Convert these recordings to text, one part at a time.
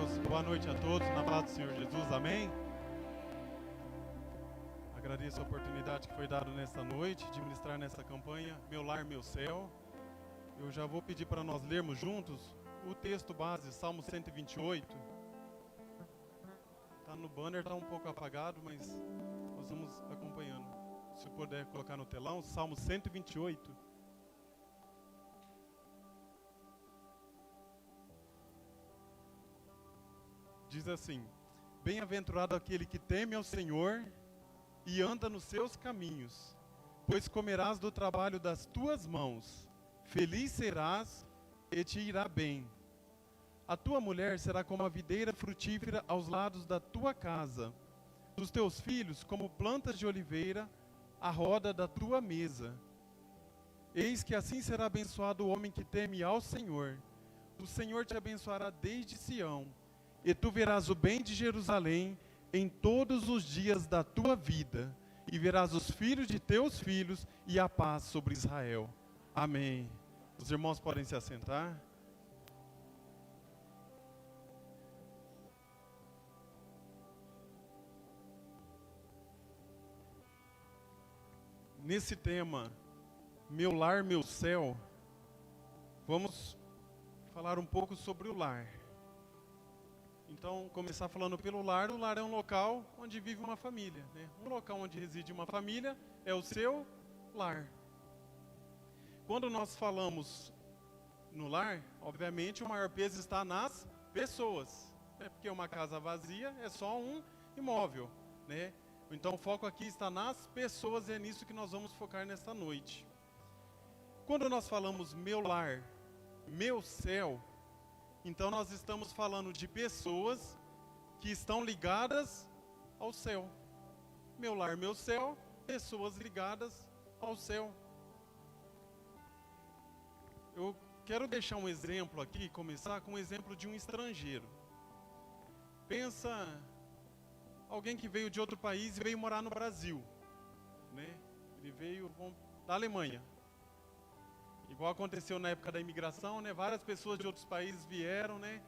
irmãos, boa noite a todos, na paz do Senhor Jesus, amém? Agradeço a oportunidade que foi dada nesta noite de ministrar nessa campanha, Meu Lar, Meu Céu. Eu já vou pedir para nós lermos juntos o texto base, Salmo 128. Está no banner, está um pouco apagado, mas nós vamos acompanhando. Se puder colocar no telão, Salmo 128. Diz assim: Bem-aventurado aquele que teme ao Senhor e anda nos seus caminhos, pois comerás do trabalho das tuas mãos, feliz serás e te irá bem. A tua mulher será como a videira frutífera aos lados da tua casa, dos teus filhos como plantas de oliveira à roda da tua mesa. Eis que assim será abençoado o homem que teme ao Senhor. O Senhor te abençoará desde Sião, e tu verás o bem de Jerusalém em todos os dias da tua vida, e verás os filhos de teus filhos e a paz sobre Israel. Amém. Os irmãos podem se assentar. Nesse tema, Meu Lar, Meu Céu, vamos falar um pouco sobre o lar. Então, começar falando pelo lar. O lar é um local onde vive uma família, né? Um local onde reside uma família é o seu lar. Quando nós falamos no lar, obviamente o maior peso está nas pessoas, né? Porque uma casa vazia é só um imóvel, né? Então o foco aqui está nas pessoas e é nisso que nós vamos focar nesta noite. Quando nós falamos meu lar, meu céu, então nós estamos falando de pessoas que estão ligadas ao céu. Meu lar, meu céu, pessoas ligadas ao céu. Eu quero deixar um exemplo aqui, começar com um exemplo de um estrangeiro. Pensa alguém que veio de outro país e veio morar no Brasil, né? Ele veio da Alemanha. Igual aconteceu na época da imigração, né? Várias pessoas de outros países vieram, né?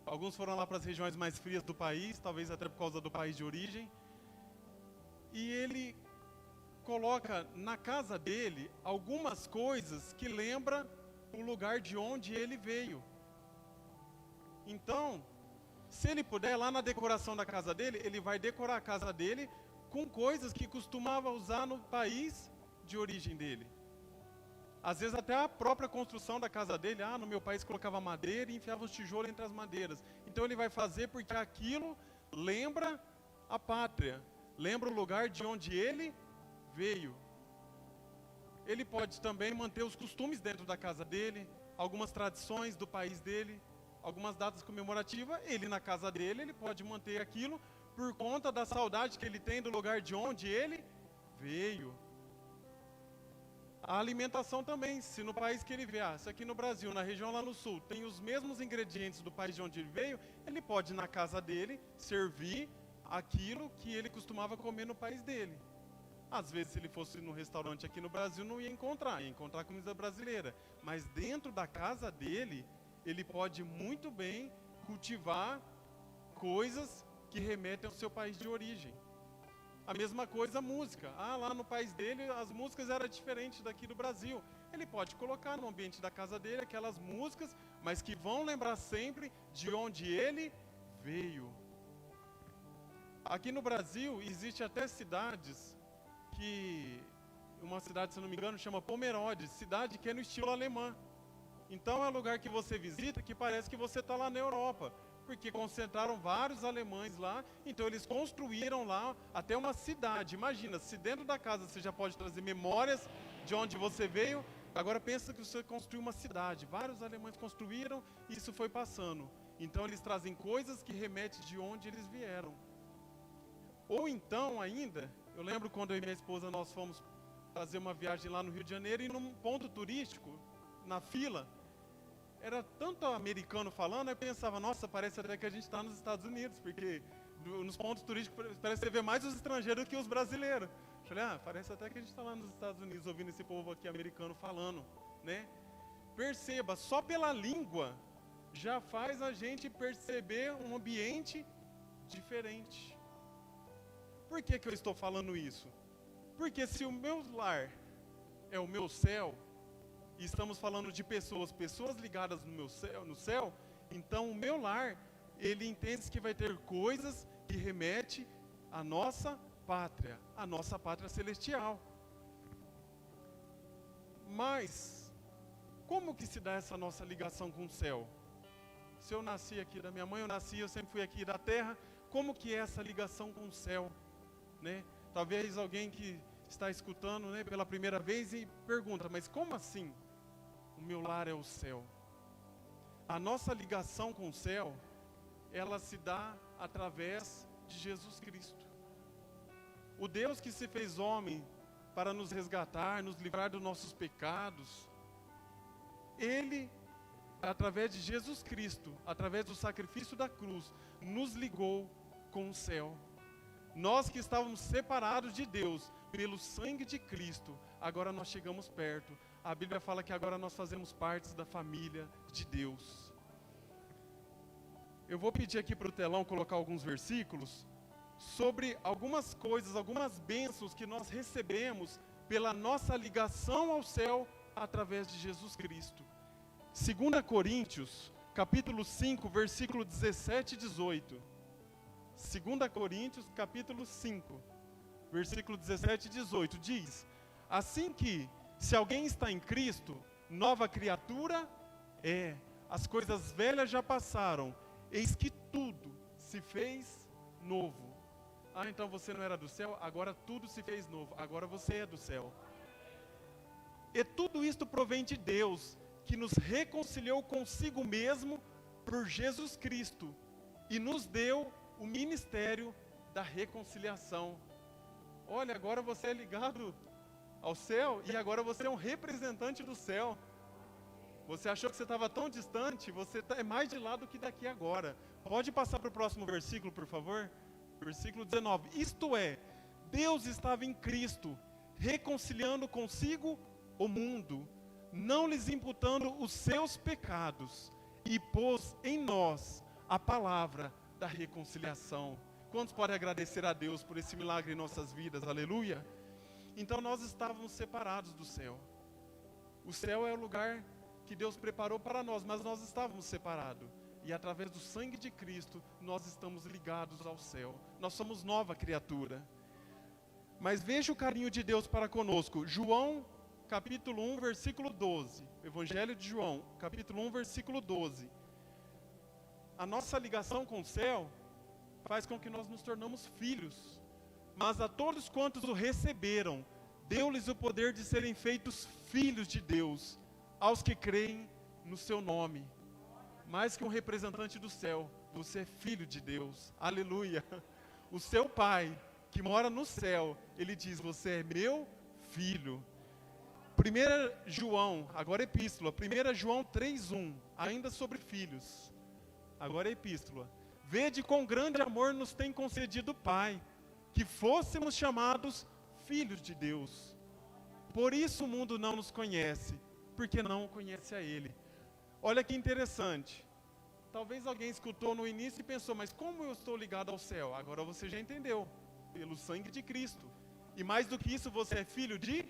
Alguns foram lá para as regiões mais frias do país, talvez até por causa do país de origem. E ele coloca na casa dele algumas coisas que lembram o lugar de onde ele veio. Então, se ele puder, lá na decoração da casa dele, ele vai decorar a casa dele com coisas que costumava usar no país de origem dele. Às vezes até a própria construção da casa dele, no meu país colocava madeira e enfiava os tijolos entre as madeiras. Então ele vai fazer porque aquilo lembra a pátria, lembra o lugar de onde ele veio. Ele pode também manter os costumes dentro da casa dele, algumas tradições do país dele, algumas datas comemorativas. Ele na casa dele, ele pode manter aquilo por conta da saudade que ele tem do lugar de onde ele veio. A alimentação também, se no país que ele veio, se aqui no Brasil, na região lá no sul, tem os mesmos ingredientes do país de onde ele veio, ele pode na casa dele servir aquilo que ele costumava comer no país dele. Às vezes, se ele fosse no restaurante aqui no Brasil, não ia encontrar comida brasileira. Mas dentro da casa dele, ele pode muito bem cultivar coisas que remetem ao seu país de origem. A mesma coisa a música. Lá no país dele as músicas eram diferentes daqui do Brasil. Ele pode colocar no ambiente da casa dele aquelas músicas, mas que vão lembrar sempre de onde ele veio. Aqui no Brasil existe até cidades que... Uma cidade, se não me engano, chama Pomerode, cidade que é no estilo alemão. Então é um lugar que você visita que parece que você está lá na Europa, porque concentraram vários alemães lá, então eles construíram lá até uma cidade. Imagina, se dentro da casa você já pode trazer memórias de onde você veio, agora pensa que você construiu uma cidade. Vários alemães construíram e isso foi passando. Então eles trazem coisas que remetem de onde eles vieram. Ou então ainda, eu lembro quando eu e minha esposa nós fomos fazer uma viagem lá no Rio de Janeiro e num ponto turístico, na fila, era tanto americano falando, eu pensava, nossa, parece até que a gente está nos Estados Unidos, porque nos pontos turísticos parece que você vê mais os estrangeiros do que os brasileiros. Eu falei, parece até que a gente está lá nos Estados Unidos, ouvindo esse povo aqui americano falando, né? Perceba, só pela língua, já faz a gente perceber um ambiente diferente. Por que eu estou falando isso? Porque se o meu lar é o meu céu, e estamos falando de pessoas ligadas no céu, então o meu lar, ele entende que vai ter coisas que remetem à nossa pátria celestial. Mas, como que se dá essa nossa ligação com o céu? Se eu nasci aqui da minha mãe, eu sempre fui aqui da terra, como que é essa ligação com o céu? Né? Talvez alguém que está escutando, né, pela primeira vez e pergunta, mas como assim o meu lar é o céu? A nossa ligação com o céu, ela se dá através de Jesus Cristo. O Deus que se fez homem para nos resgatar, nos livrar dos nossos pecados, Ele, através de Jesus Cristo, através do sacrifício da cruz, nos ligou com o céu. Nós que estávamos separados de Deus pelo sangue de Cristo, agora nós chegamos perto. A Bíblia fala que agora nós fazemos parte da família de Deus. Eu vou pedir aqui para o telão colocar alguns versículos sobre algumas coisas, algumas bênçãos que nós recebemos pela nossa ligação ao céu através de Jesus Cristo. 2 Coríntios, capítulo 5, versículo 17 e 18. 2 Coríntios, capítulo 5, versículo 17 e 18, diz: assim que, se alguém está em Cristo, nova criatura é, as coisas velhas já passaram, eis que tudo se fez novo. Ah, então você não era do céu? Agora tudo se fez novo, agora você é do céu. E tudo isto provém de Deus, que nos reconciliou consigo mesmo por Jesus Cristo, e nos deu o ministério da reconciliação. Olha, agora você é ligado ao céu e agora você é um representante do céu. Você achou que você estava tão distante, você é mais de lá do que daqui agora. Pode passar para o próximo versículo, por favor? Versículo 19. Isto é, Deus estava em Cristo, reconciliando consigo o mundo, não lhes imputando os seus pecados, e pôs em nós a palavra da reconciliação. Quantos podem agradecer a Deus por esse milagre em nossas vidas? Aleluia! Então nós estávamos separados do céu. O céu é o lugar que Deus preparou para nós, mas nós estávamos separados. E através do sangue de Cristo, nós estamos ligados ao céu. Nós somos nova criatura. Mas veja o carinho de Deus para conosco. João, capítulo 1, versículo 12. Evangelho de João, capítulo 1, versículo 12. A nossa ligação com o céu faz com que nós nos tornamos filhos. Mas a todos quantos o receberam, deu-lhes o poder de serem feitos filhos de Deus, aos que creem no seu nome. Mais que um representante do céu, você é filho de Deus. Aleluia! O seu pai, que mora no céu, ele diz, você é meu filho. 1 João, agora é epístola, 1 João 3:1, ainda sobre filhos. Agora é epístola. Vede quão grande amor nos tem concedido o Pai, que fôssemos chamados filhos de Deus. Por isso o mundo não nos conhece, porque não o conhece a Ele. Olha que interessante. Talvez alguém escutou no início e pensou, mas como eu estou ligado ao céu? Agora você já entendeu, pelo sangue de Cristo. E mais do que isso, você é filho de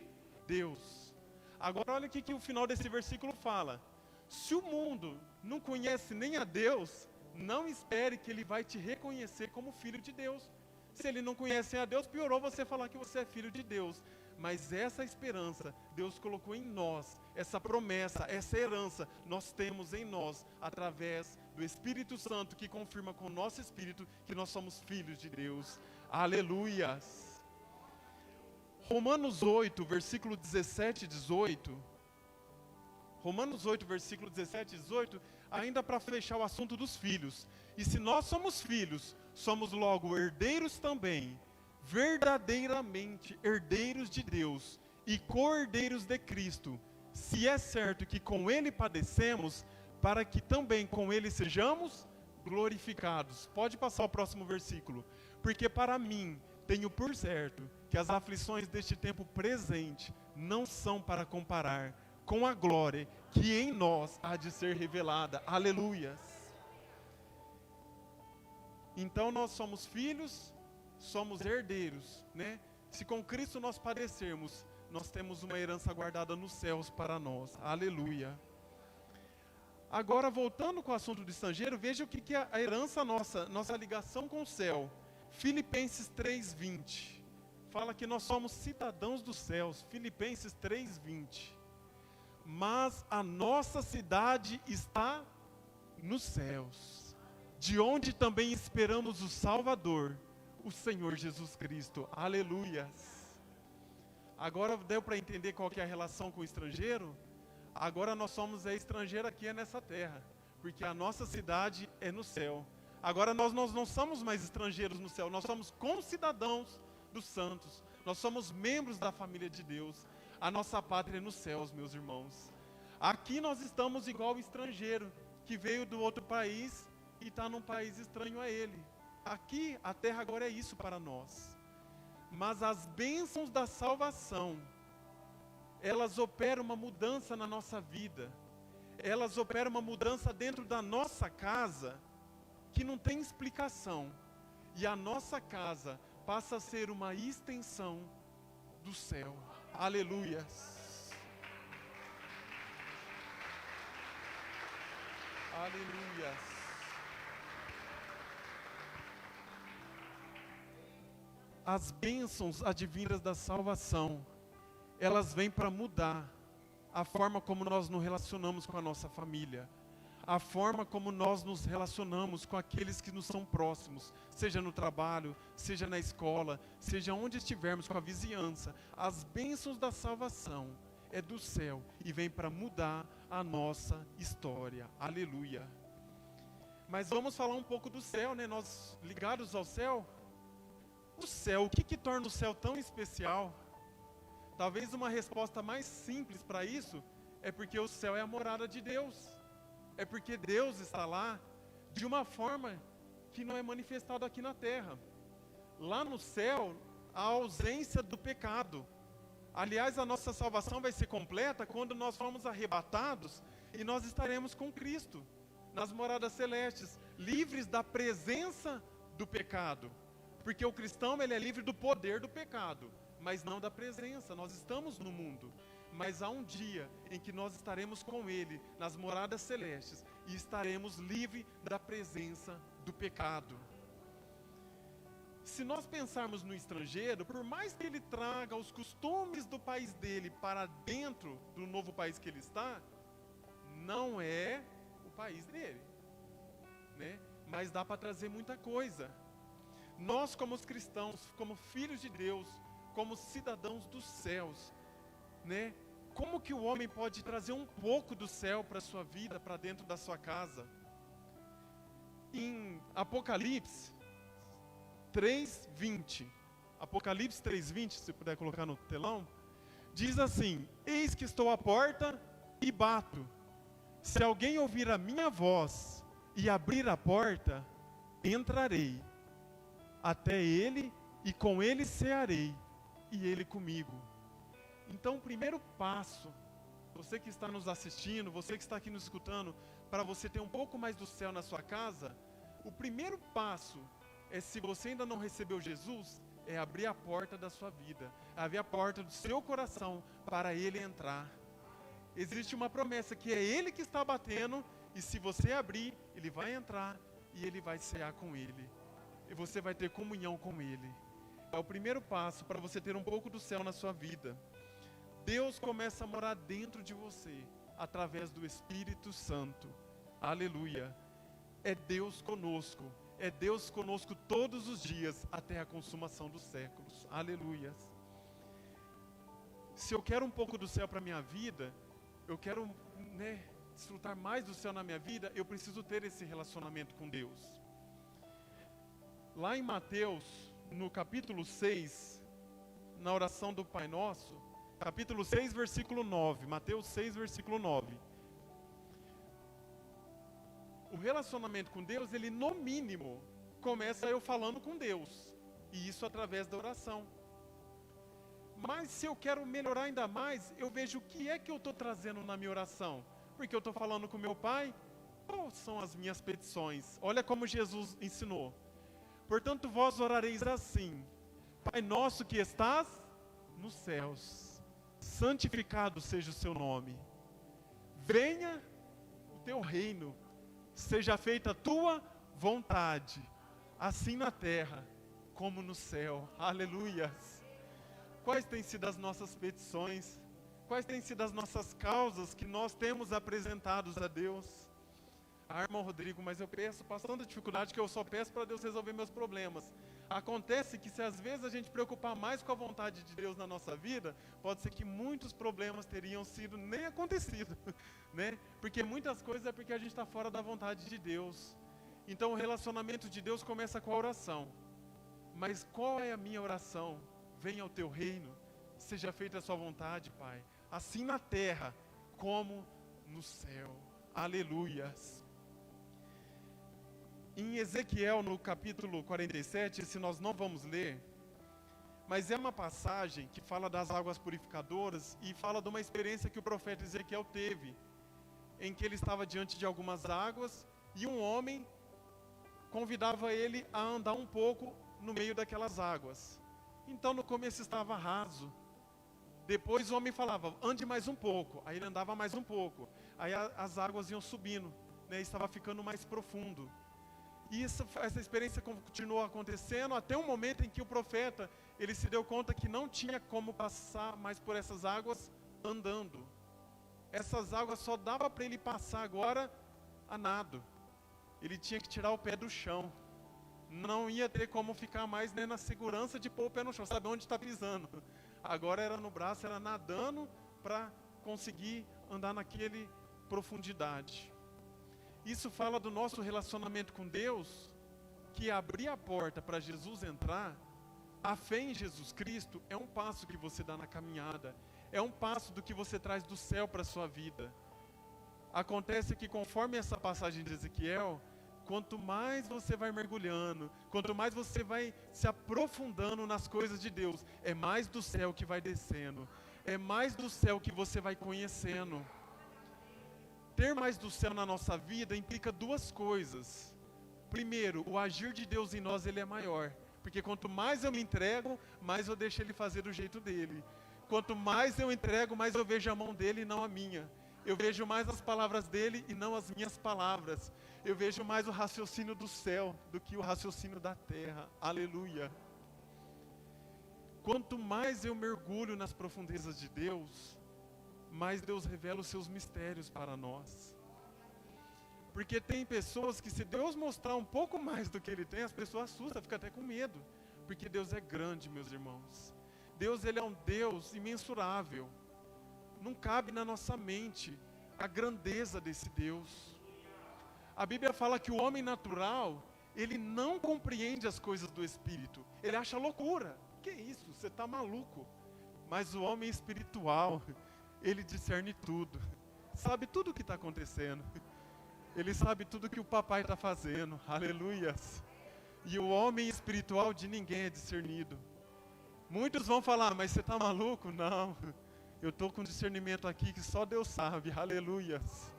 Deus. Agora olha o que o final desse versículo fala. Se o mundo não conhece nem a Deus, não espere que ele vai te reconhecer como filho de Deus. Se ele não conhece a Deus, piorou você falar que você é filho de Deus. Mas essa esperança, Deus colocou em nós, essa promessa, essa herança, nós temos em nós, através do Espírito Santo, que confirma com o nosso espírito que nós somos filhos de Deus. Aleluias! Romanos 8, versículo 17 e 18... Romanos 8, versículo 17 e 18, ainda para fechar o assunto dos filhos. E se nós somos filhos, somos logo herdeiros também, verdadeiramente herdeiros de Deus e co-herdeiros de Cristo, se é certo que com Ele padecemos, para que também com Ele sejamos glorificados. Pode passar o próximo versículo. Porque para mim, tenho por certo, que as aflições deste tempo presente não são para comparar com a glória que em nós há de ser revelada. Aleluias. Então nós somos filhos, somos herdeiros, né? Se com Cristo nós padecermos, nós temos uma herança guardada nos céus para nós. Aleluia. Agora, voltando com o assunto do estrangeiro, veja o que é a herança nossa ligação com o céu. Filipenses 3:20. Fala que nós somos cidadãos dos céus. Filipenses 3:20. Mas a nossa cidade está nos céus, de onde também esperamos o Salvador, o Senhor Jesus Cristo. Aleluias. Agora deu para entender qual que é a relação com o estrangeiro? Agora nós somos estrangeiro aqui nessa terra, porque a nossa cidade é no céu. Agora nós não somos mais estrangeiros no céu, nós somos concidadãos dos santos. Nós somos membros da família de Deus. A nossa pátria é nos céus, meus irmãos. Aqui nós estamos igual o estrangeiro, que veio do outro país e está num país estranho a ele. Aqui, a terra agora é isso para nós. Mas as bênçãos da salvação, elas operam uma mudança na nossa vida. Elas operam uma mudança dentro da nossa casa, que não tem explicação. E a nossa casa passa a ser uma extensão do céu. Aleluias. Aleluias. As bênçãos advindas da salvação, elas vêm para mudar a forma como nós nos relacionamos com a nossa família, a forma como nós nos relacionamos com aqueles que nos são próximos, seja no trabalho, seja na escola, seja onde estivermos, com a vizinhança. As bênçãos da salvação é do céu e vem para mudar a nossa história. Aleluia. Mas vamos falar um pouco do céu, né? Nós ligados ao céu. O céu, o que torna o céu tão especial? Talvez uma resposta mais simples para isso é porque o céu é a morada de Deus. É porque Deus está lá de uma forma que não é manifestada aqui na terra. Lá no céu, a ausência do pecado. Aliás, a nossa salvação vai ser completa quando nós formos arrebatados e nós estaremos com Cristo, nas moradas celestes, livres da presença do pecado. Porque o cristão, ele é livre do poder do pecado, mas não da presença. Nós estamos no mundo, mas há um dia em que nós estaremos com Ele nas moradas celestes e estaremos livres da presença do pecado. Se nós pensarmos no estrangeiro, por mais que ele traga os costumes do país dele para dentro do novo país que ele está, não é o país dele, né? Mas dá para trazer muita coisa. Nós, como os cristãos, como filhos de Deus, como cidadãos dos céus, né? Como que o homem pode trazer um pouco do céu para a sua vida, para dentro da sua casa? Em Apocalipse 3:20, Apocalipse 3:20, se puder colocar no telão, diz assim: eis que estou à porta e bato. Se alguém ouvir a minha voz e abrir a porta, entrarei até ele e com ele cearei e ele comigo. Então o primeiro passo, você que está nos assistindo, você que está aqui nos escutando, para você ter um pouco mais do céu na sua casa, o primeiro passo é, se você ainda não recebeu Jesus, é abrir a porta da sua vida, abrir a porta do seu coração para ele entrar. Existe uma promessa que é ele que está batendo, e se você abrir, ele vai entrar e ele vai cear com ele. E você vai ter comunhão com ele. É o primeiro passo para você ter um pouco do céu na sua vida. Deus começa a morar dentro de você, através do Espírito Santo. Aleluia. É Deus conosco. É Deus conosco todos os dias, até a consumação dos séculos. Aleluia. Se eu quero um pouco do céu para a minha vida, eu quero, desfrutar mais do céu na minha vida, eu preciso ter esse relacionamento com Deus. Lá em Mateus, no capítulo 6, na oração do Pai Nosso, capítulo 6, versículo 9, Mateus 6, versículo 9. O relacionamento com Deus, ele no mínimo, começa eu falando com Deus, e isso através da oração. Mas se eu quero melhorar ainda mais, eu vejo o que é que eu estou trazendo na minha oração. Porque eu estou falando com meu pai, quais são as minhas petições? Olha como Jesus ensinou. Portanto, vós orareis assim: Pai nosso que estás nos céus, santificado seja o seu nome. Venha o teu reino, seja feita a tua vontade, assim na terra como no céu. Aleluias. Quais têm sido as nossas petições? Quais têm sido as nossas causas que nós temos apresentados a Deus? Irmão Rodrigo, mas eu peço, passando a dificuldade, que eu só peço para Deus resolver meus problemas. Acontece que se às vezes a gente preocupar mais com a vontade de Deus na nossa vida, pode ser que muitos problemas teriam sido nem acontecido, né? Porque muitas coisas é porque a gente está fora da vontade de Deus. Então o relacionamento de Deus começa com a oração. Mas qual é a minha oração? Venha o teu reino, seja feita a sua vontade, Pai, assim na terra como no céu. Aleluias. Em Ezequiel, no capítulo 47, esse nós não vamos ler, mas é uma passagem que fala das águas purificadoras e fala de uma experiência que o profeta Ezequiel teve, em que ele estava diante de algumas águas e um homem convidava ele a andar um pouco no meio daquelas águas. Então no começo estava raso, depois o homem falava, ande mais um pouco, aí ele andava mais um pouco, aí as águas iam subindo, né, estava ficando mais profundo. E essa experiência continuou acontecendo até um momento em que o profeta, ele se deu conta que não tinha como passar mais por essas águas andando. Essas águas só dava para ele passar agora a nado. Ele tinha que tirar o pé do chão. Não ia ter como ficar mais, né, na segurança de pôr o pé no chão, sabe onde está pisando. Agora era no braço, era nadando para conseguir andar naquele profundidade. Isso fala do nosso relacionamento com Deus, que abrir a porta para Jesus entrar, a fé em Jesus Cristo é um passo que você dá na caminhada, é um passo do que você traz do céu para a sua vida. Acontece que conforme essa passagem de Ezequiel, quanto mais você vai mergulhando, quanto mais você vai se aprofundando nas coisas de Deus, é mais do céu que vai descendo, é mais do céu que você vai conhecendo. Ter mais do céu na nossa vida implica duas coisas. Primeiro, o agir de Deus em nós, ele é maior. Porque quanto mais eu me entrego, mais eu deixo Ele fazer do jeito dele. Quanto mais eu entrego, mais eu vejo a mão dele e não a minha. Eu vejo mais as palavras dele e não as minhas palavras. Eu vejo mais o raciocínio do céu do que o raciocínio da terra. Aleluia. Quanto mais eu mergulho nas profundezas de Deus, mais Deus revela os seus mistérios para nós. Porque tem pessoas que, se Deus mostrar um pouco mais do que Ele tem, as pessoas assustam, ficam até com medo. Porque Deus é grande, meus irmãos. Deus, Ele é um Deus imensurável. Não cabe na nossa mente a grandeza desse Deus. A Bíblia fala que o homem natural, ele não compreende as coisas do Espírito. Ele acha loucura. Que isso? Você está maluco. Mas o homem espiritual, ele discerne tudo. Sabe tudo o que está acontecendo. Ele sabe tudo o que o papai está fazendo. Aleluias. E o homem espiritual de ninguém é discernido. Muitos vão falar, mas você está maluco? Não. Eu estou com discernimento aqui que só Deus sabe. Aleluias.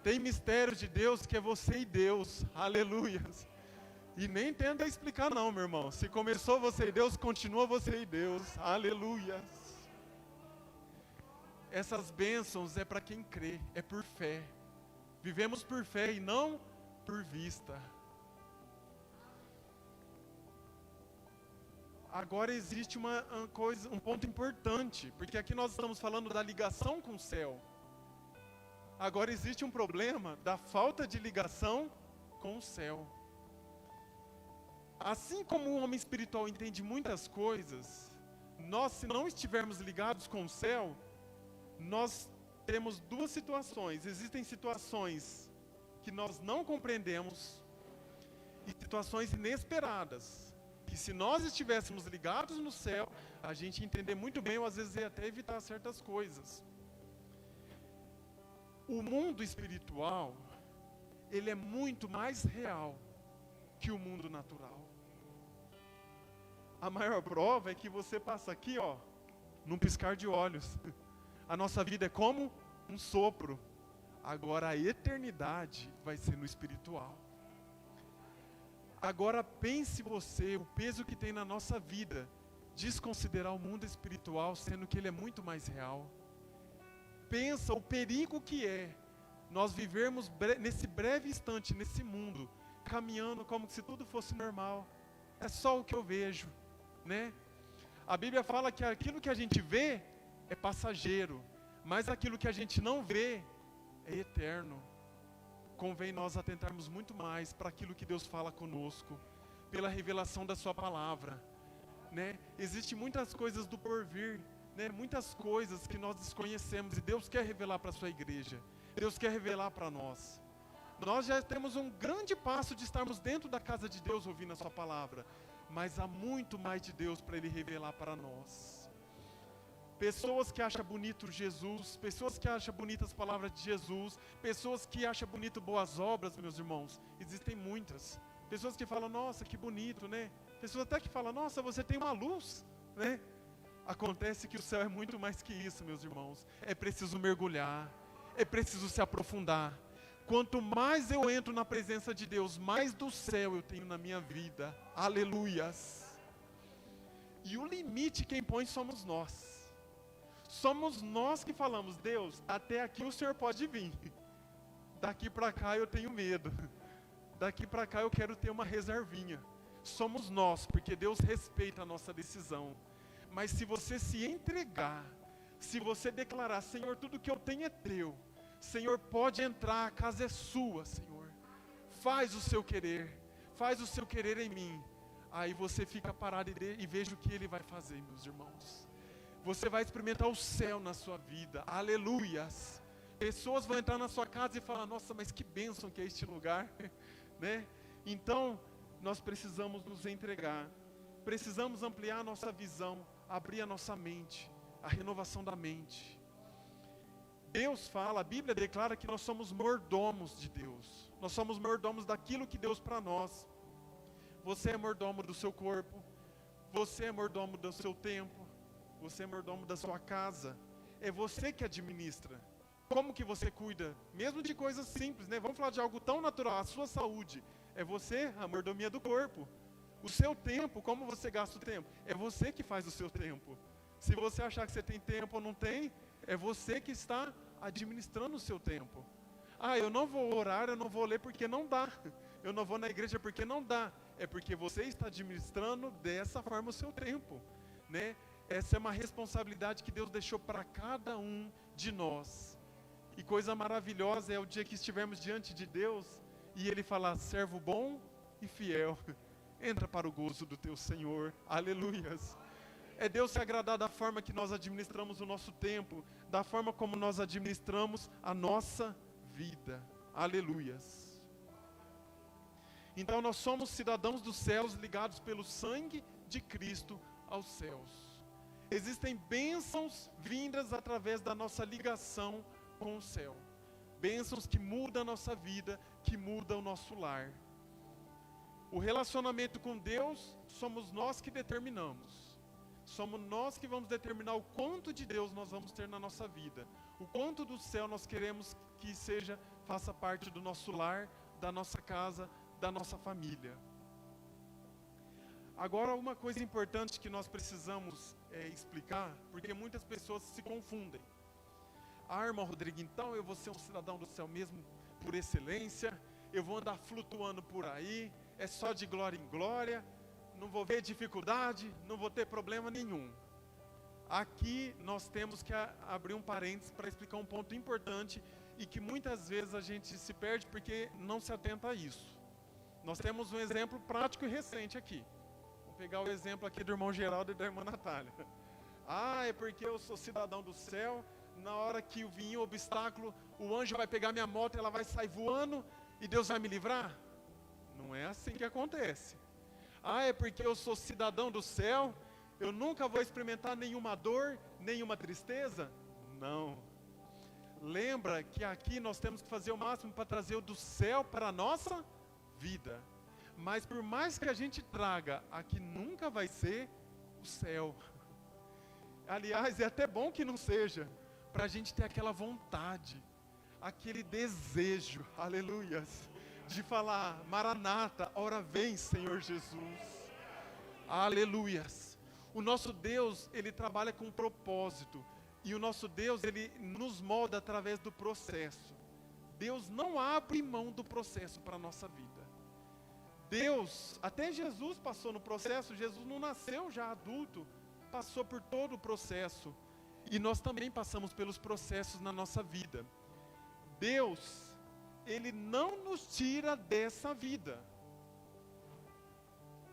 Tem mistério de Deus que é você e Deus. Aleluias. E nem tenta explicar não, meu irmão. Se começou você e Deus, continua você e Deus. Aleluias. Essas bênçãos é para quem crê, é por fé. Vivemos por fé e não por vista. Agora existe um ponto importante, porque aqui nós estamos falando da ligação com o céu. Agora existe um problema da falta de ligação com o céu. Assim como o homem espiritual entende muitas coisas, nós, se não estivermos ligados com o céu, nós temos duas situações. Existem situações que nós não compreendemos e situações inesperadas, que se nós estivéssemos ligados no céu, a gente entender muito bem, ou às vezes ia até evitar certas coisas. O mundo espiritual, ele é muito mais real que o mundo natural. A maior prova é que você passa aqui, ó, num piscar de olhos. A nossa vida é como um sopro. Agora a eternidade vai ser no espiritual. Agora pense você, o peso que tem na nossa vida, desconsiderar o mundo espiritual, sendo que ele é muito mais real. Pensa o perigo que é nós vivermos nesse breve instante, nesse mundo, caminhando como se tudo fosse normal. É só o que eu vejo, né? A Bíblia fala que aquilo que a gente vê é passageiro, mas aquilo que a gente não vê é eterno. Convém nós atentarmos muito mais para aquilo que Deus fala conosco, pela revelação da sua palavra, né? Existem muitas coisas do porvir, né? Muitas coisas que nós desconhecemos e Deus quer revelar para a sua igreja. Deus quer revelar para nós. Nós já temos um grande passo de estarmos dentro da casa de Deus ouvindo a sua palavra, mas há muito mais de Deus para Ele revelar para nós. Pessoas que acham bonito Jesus, pessoas que acham bonitas as palavras de Jesus, pessoas que acham bonito boas obras, meus irmãos, existem muitas. Pessoas que falam, nossa, que bonito, né? Pessoas até que falam, nossa, você tem uma luz, né? Acontece que o céu é muito mais que isso, meus irmãos. É preciso mergulhar, é preciso se aprofundar. Quanto mais eu entro na presença de Deus, mais do céu eu tenho na minha vida. Aleluias. E o limite quem põe somos nós. Somos nós que falamos, Deus, até aqui o Senhor pode vir. Daqui para cá eu tenho medo. Daqui para cá eu quero ter uma reservinha. Somos nós, porque Deus respeita a nossa decisão. Mas se você se entregar, se você declarar, Senhor, tudo que eu tenho é teu. Senhor, pode entrar, a casa é sua, Senhor. Faz o seu querer em mim. Aí você fica parado e veja o que Ele vai fazer, meus irmãos. Você vai experimentar o céu na sua vida, aleluias. Pessoas vão entrar na sua casa e falar, nossa, mas que bênção que é este lugar, né? Então, nós precisamos nos entregar, precisamos ampliar a nossa visão, abrir a nossa mente, a renovação da mente. Deus fala, a Bíblia declara que nós somos mordomos de Deus, nós somos mordomos daquilo que Deus para nós. Você é mordomo do seu corpo, você é mordomo do seu tempo, você é mordomo da sua casa, é você que administra. Como que você cuida? Mesmo de coisas simples, né? Vamos falar de algo tão natural, a sua saúde. É você, a mordomia do corpo. O seu tempo, como você gasta o tempo? É você que faz o seu tempo. Se você achar que você tem tempo ou não tem, é você que está administrando o seu tempo. Ah, eu não vou orar, eu não vou ler porque não dá. Eu não vou na igreja porque não dá. É porque você está administrando dessa forma o seu tempo, né? Essa é uma responsabilidade que Deus deixou para cada um de nós. E coisa maravilhosa é o dia que estivermos diante de Deus e Ele falar, servo bom e fiel, entra para o gozo do teu Senhor, aleluias. É Deus se agradar da forma que nós administramos o nosso tempo, da forma como nós administramos a nossa vida, aleluias. Então nós somos cidadãos dos céus ligados pelo sangue de Cristo aos céus. Existem bênçãos vindas através da nossa ligação com o céu. Bênçãos que mudam a nossa vida, que mudam o nosso lar. O relacionamento com Deus, somos nós que determinamos. Somos nós que vamos determinar o quanto de Deus nós vamos ter na nossa vida. O quanto do céu nós queremos que seja, faça parte do nosso lar, da nossa casa, da nossa família. Agora, uma coisa importante que nós precisamos explicar, porque muitas pessoas se confundem. Ah, irmão Rodrigo, então eu vou ser um cidadão do céu mesmo por excelência, eu vou andar flutuando por aí, é só de glória em glória, não vou ver dificuldade, não vou ter problema nenhum. Aqui nós temos que abrir um parênteses para explicar um ponto importante e que muitas vezes a gente se perde porque não se atenta a isso. Nós temos um exemplo prático e recente aqui. Vou pegar o exemplo aqui do irmão Geraldo e da irmã Natália. Ah, é porque eu sou cidadão do céu, na hora que vir o obstáculo, o anjo vai pegar minha moto, ela vai sair voando e Deus vai me livrar? Não é assim que acontece. Ah, é porque eu sou cidadão do céu, eu nunca vou experimentar nenhuma dor, nenhuma tristeza? Não. Lembra que aqui nós temos que fazer o máximo para trazer o do céu para a nossa vida. Mas por mais que a gente traga, aqui nunca vai ser o céu. Aliás, é até bom que não seja, para a gente ter aquela vontade, aquele desejo, aleluias, de falar, Maranata, ora vem, Senhor Jesus, aleluias. O nosso Deus, Ele trabalha com propósito, e o nosso Deus, Ele nos molda através do processo. Deus não abre mão do processo para a nossa vida. Deus, até Jesus passou no processo, Jesus não nasceu já adulto, passou por todo o processo. E nós também passamos pelos processos na nossa vida. Deus, Ele não nos tira dessa vida.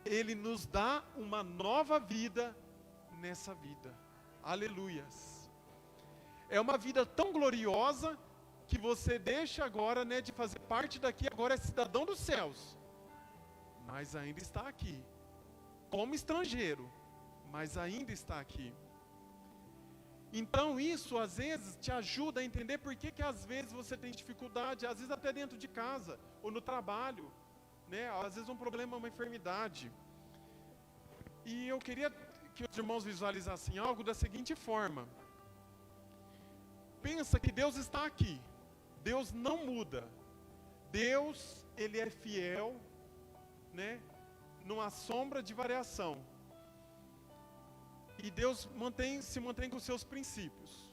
Ele nos dá uma nova vida nessa vida. Aleluias. É uma vida tão gloriosa que você deixa agora, né, de fazer parte daqui, agora é cidadão dos céus. Mas ainda está aqui. Como estrangeiro, mas ainda está aqui. Então isso às vezes te ajuda a entender por que às vezes você tem dificuldade, às vezes até dentro de casa, ou no trabalho, né? Às vezes um problema, uma enfermidade. E eu queria que os irmãos visualizassem algo da seguinte forma. Pensa que Deus está aqui. Deus não muda. Deus, Ele é fiel, né? Numa sombra de variação. E Deus se mantém com seus princípios.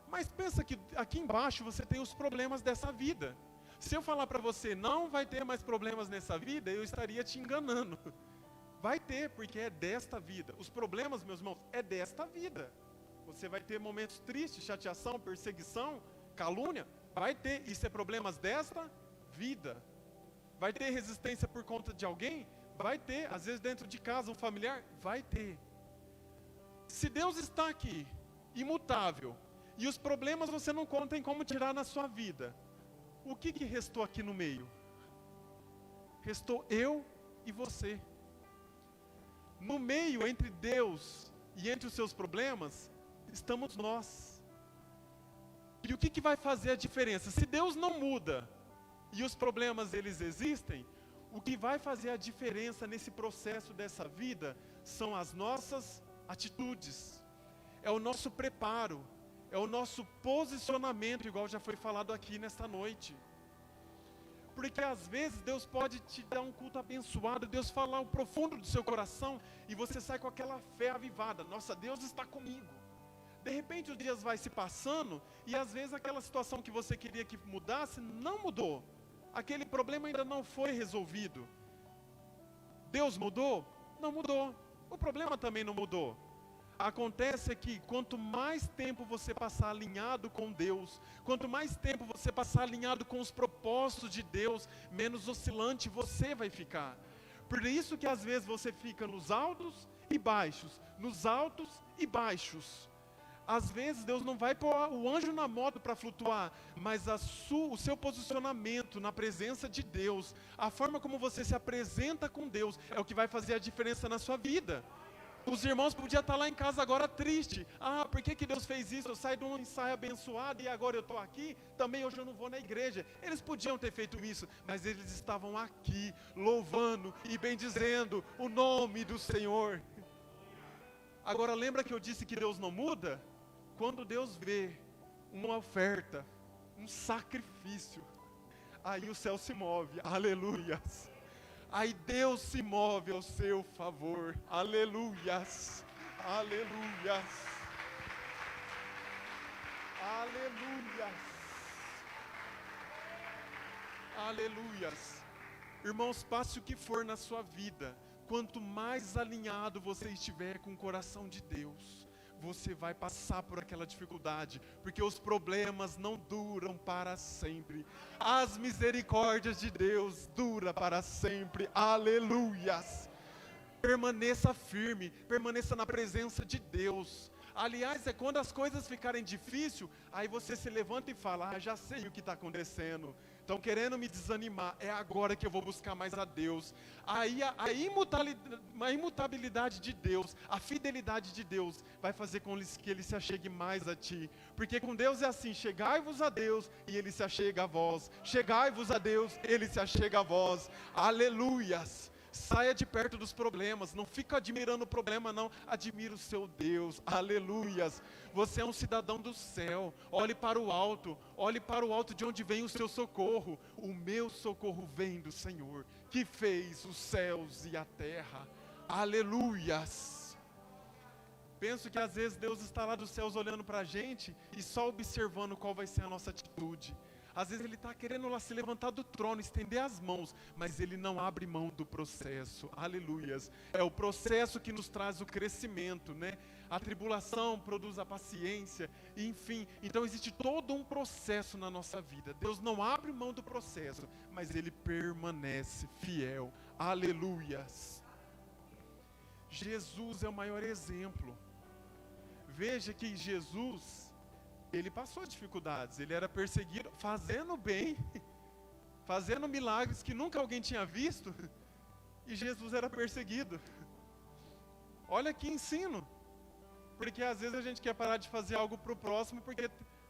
Mas pensa que aqui embaixo você tem os problemas dessa vida. Se eu falar para você, não vai ter mais problemas nessa vida, eu estaria te enganando. Vai ter, porque é desta vida. Os problemas, meus irmãos, é desta vida. Você vai ter momentos tristes, chateação, perseguição, calúnia. Vai ter, isso é problemas desta vida. Vai ter resistência por conta de alguém? Vai ter, às vezes dentro de casa, um familiar? Vai ter. Se Deus está aqui, imutável, e os problemas você não tem como tirar na sua vida, o que restou aqui no meio? Restou eu e você. No meio, entre Deus e entre os seus problemas, estamos nós. E o que vai fazer a diferença? Se Deus não muda, e os problemas eles existem, o que vai fazer a diferença nesse processo dessa vida, são as nossas atitudes, é o nosso preparo, é o nosso posicionamento, igual já foi falado aqui nesta noite. Porque às vezes Deus pode te dar um culto abençoado, Deus falar o profundo do seu coração, e você sai com aquela fé avivada, nossa, Deus está comigo. De repente os dias vai se passando, e às vezes aquela situação que você queria que mudasse, não mudou. Aquele problema ainda não foi resolvido. Deus mudou? Não mudou. O problema também não mudou. Acontece que quanto mais tempo você passar alinhado com Deus, quanto mais tempo você passar alinhado com os propósitos de Deus, menos oscilante você vai ficar. Por isso que às vezes você fica nos altos e baixos, nos altos e baixos. Às vezes Deus não vai pôr o anjo na moto para flutuar, mas o seu posicionamento na presença de Deus, a forma como você se apresenta com Deus, é o que vai fazer a diferença na sua vida. Os irmãos podiam estar lá em casa agora triste. Ah, por que Deus fez isso? Eu saí de um ensaio abençoado e agora eu estou aqui, também hoje eu não vou na igreja. Eles podiam ter feito isso, mas eles estavam aqui, louvando e bendizendo o nome do Senhor. Agora lembra que eu disse que Deus não muda? Quando Deus vê uma oferta, um sacrifício, aí o céu se move, aleluias. Aí Deus se move ao seu favor, aleluias, aleluias, aleluias, aleluias. Irmãos, passe o que for na sua vida, quanto mais alinhado você estiver com o coração de Deus, você vai passar por aquela dificuldade, porque os problemas não duram para sempre. As misericórdias de Deus duram para sempre. Aleluias. Permaneça firme, permaneça na presença de Deus. Aliás, é quando as coisas ficarem difíceis, aí você se levanta e fala, já sei o que está acontecendo. Estão querendo me desanimar, é agora que eu vou buscar mais a Deus. Aí a imutabilidade de Deus, a fidelidade de Deus, vai fazer com que Ele se achegue mais a ti. Porque com Deus é assim, chegai-vos a Deus e Ele se achega a vós. Chegai-vos a Deus, Ele se achega a vós. Aleluias. Saia de perto dos problemas, não fica admirando o problema não, admira o seu Deus, aleluias. Você é um cidadão do céu, olhe para o alto de onde vem o seu socorro. O meu socorro vem do Senhor, que fez os céus e a terra, aleluias. Penso que às vezes Deus está lá dos céus olhando para a gente e só observando qual vai ser a nossa atitude. Às vezes Ele está querendo lá se levantar do trono, estender as mãos, mas Ele não abre mão do processo, aleluias. É o processo que nos traz o crescimento, né? A tribulação produz a paciência, enfim. Então existe todo um processo na nossa vida. Deus não abre mão do processo, mas Ele permanece fiel, aleluias. Jesus é o maior exemplo. Veja que Jesus, Ele passou dificuldades, Ele era perseguido, fazendo bem, fazendo milagres que nunca alguém tinha visto, e Jesus era perseguido. Olha que ensino, porque às vezes a gente quer parar de fazer algo para o próximo,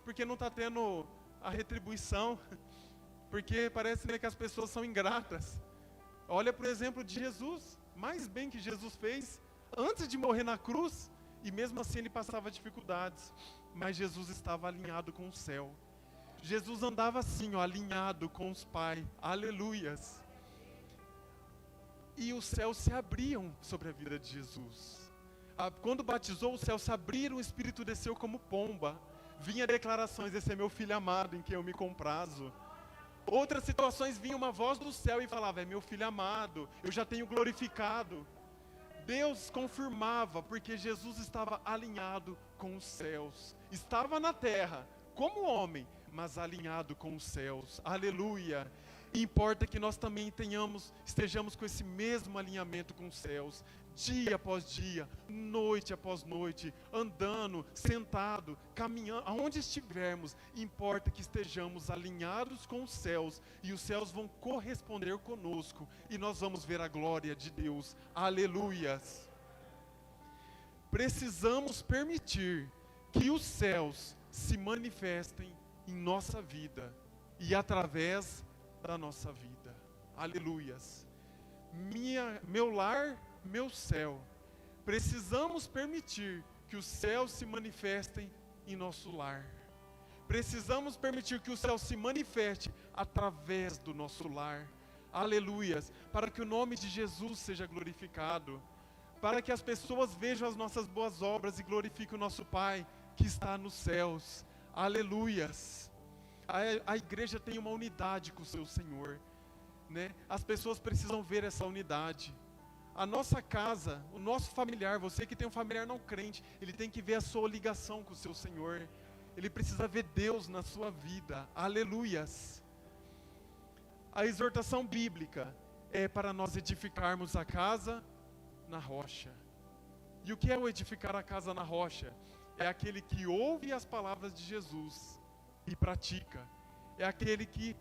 porque não está tendo a retribuição, porque parece, né, que as pessoas são ingratas. Olha para o exemplo de Jesus, mais bem que Jesus fez, antes de morrer na cruz, e mesmo assim Ele passava dificuldades, mas Jesus estava alinhado com o céu. Jesus andava assim, ó, alinhado com os pais, aleluias. E os céus se abriam sobre a vida de Jesus. Quando batizou, os céus se abriram, o Espírito desceu como pomba. Vinha declarações, esse é meu filho amado, em quem eu me comprazo. Outras situações vinha uma voz do céu e falava, é meu filho amado, eu já tenho glorificado. Deus confirmava, porque Jesus estava alinhado com os céus. Estava na terra, como homem, mas alinhado com os céus. Aleluia! E importa que nós também estejamos com esse mesmo alinhamento com os céus. Dia após dia, noite após noite, andando, sentado, caminhando, aonde estivermos, importa que estejamos alinhados com os céus, e os céus vão corresponder conosco, e nós vamos ver a glória de Deus, aleluias. Precisamos permitir que os céus se manifestem em nossa vida, e através da nossa vida, aleluias. Meu lar, meu céu. Precisamos permitir que os céus se manifestem em nosso lar. Precisamos permitir que o céu se manifeste através do nosso lar. Aleluias. Para que o nome de Jesus seja glorificado. Para que as pessoas vejam as nossas boas obras e glorifiquem o nosso Pai que está nos céus. Aleluias. A igreja tem uma unidade com o seu Senhor, né? As pessoas precisam ver essa unidade. A nossa casa, o nosso familiar, você que tem um familiar não crente, ele tem que ver a sua ligação com o seu Senhor. Ele precisa ver Deus na sua vida. Aleluias. A exortação bíblica é para nós edificarmos a casa na rocha. E o que é o edificar a casa na rocha? É aquele que ouve as palavras de Jesus e pratica. É aquele que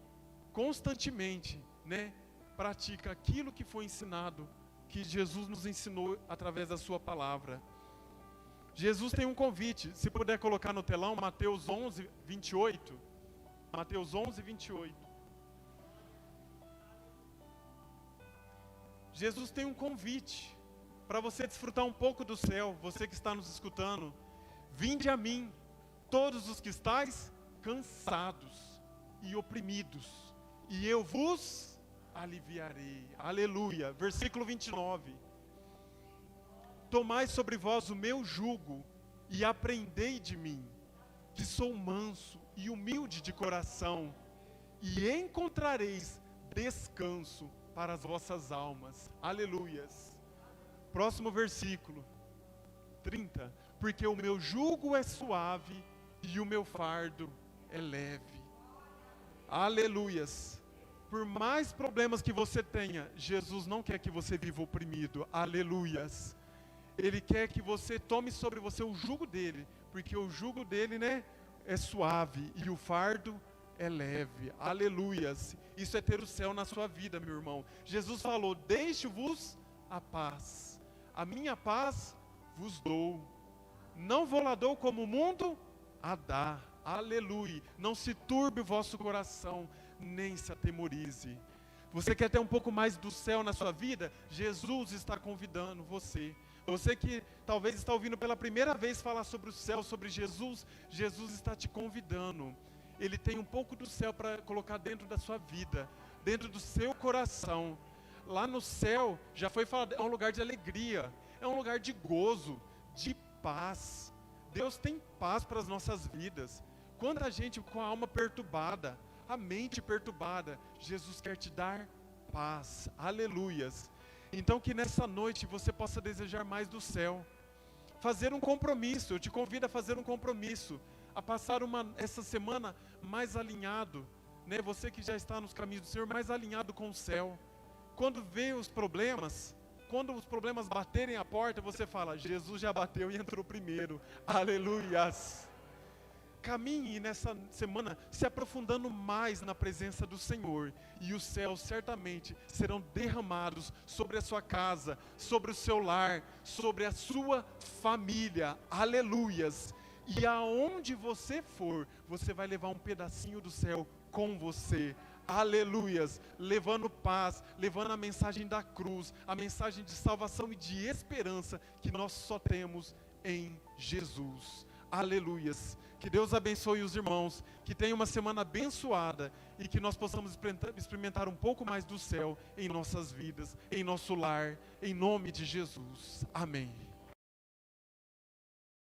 constantemente, né, pratica aquilo que foi ensinado, que Jesus nos ensinou através da sua palavra. Jesus tem um convite, se puder colocar no telão, Mateus 11, 28. Mateus 11, 28. Jesus tem um convite para você desfrutar um pouco do céu, você que está nos escutando. Vinde a mim, todos os que estáis cansados e oprimidos, e eu vos aliviarei. Aleluia. Versículo 29. Tomai sobre vós o meu jugo e aprendei de mim, que sou manso e humilde de coração, e encontrareis descanso para as vossas almas. Aleluias. Próximo versículo 30. Porque o meu jugo é suave e o meu fardo é leve. Aleluias. Por mais problemas que você tenha, Jesus não quer que você viva oprimido. Aleluias. Ele quer que você tome sobre você o jugo dele, porque o jugo dele, né, é suave e o fardo é leve. Aleluias. Isso é ter o céu na sua vida, meu irmão. Jesus falou: deixo-vos a paz. A minha paz vos dou. Não vou lá dou como o mundo a dá. Aleluia. Não se turbe o vosso coração, nem se atemorize. Você quer ter um pouco mais do céu na sua vida? Jesus está convidando você. Você que talvez está ouvindo pela primeira vez falar sobre o céu, sobre Jesus, Jesus está te convidando. Ele tem um pouco do céu para colocar dentro da sua vida, dentro do seu coração. Lá no céu, já foi falado, é um lugar de alegria, é um lugar de gozo, de paz. Deus tem paz para as nossas vidas. Quanta gente com a alma perturbada, a mente perturbada, Jesus quer te dar paz. Aleluias. Então que nessa noite você possa desejar mais do céu. Fazer um compromisso, eu te convido a fazer um compromisso, a passar essa semana mais alinhado, né? Você que já está nos caminhos do Senhor, mais alinhado com o céu. Quando vê os problemas, quando os problemas baterem a porta, você fala, Jesus já bateu e entrou primeiro. Aleluias. Caminhe nessa semana se aprofundando mais na presença do Senhor, e os céus certamente serão derramados sobre a sua casa, sobre o seu lar, sobre a sua família. Aleluias. E aonde você for, você vai levar um pedacinho do céu com você. Aleluias, levando paz, levando a mensagem da cruz, a mensagem de salvação e de esperança que nós só temos em Jesus. Aleluias. Que Deus abençoe os irmãos, que tenham uma semana abençoada e que nós possamos experimentar um pouco mais do céu em nossas vidas, em nosso lar, em nome de Jesus. Amém.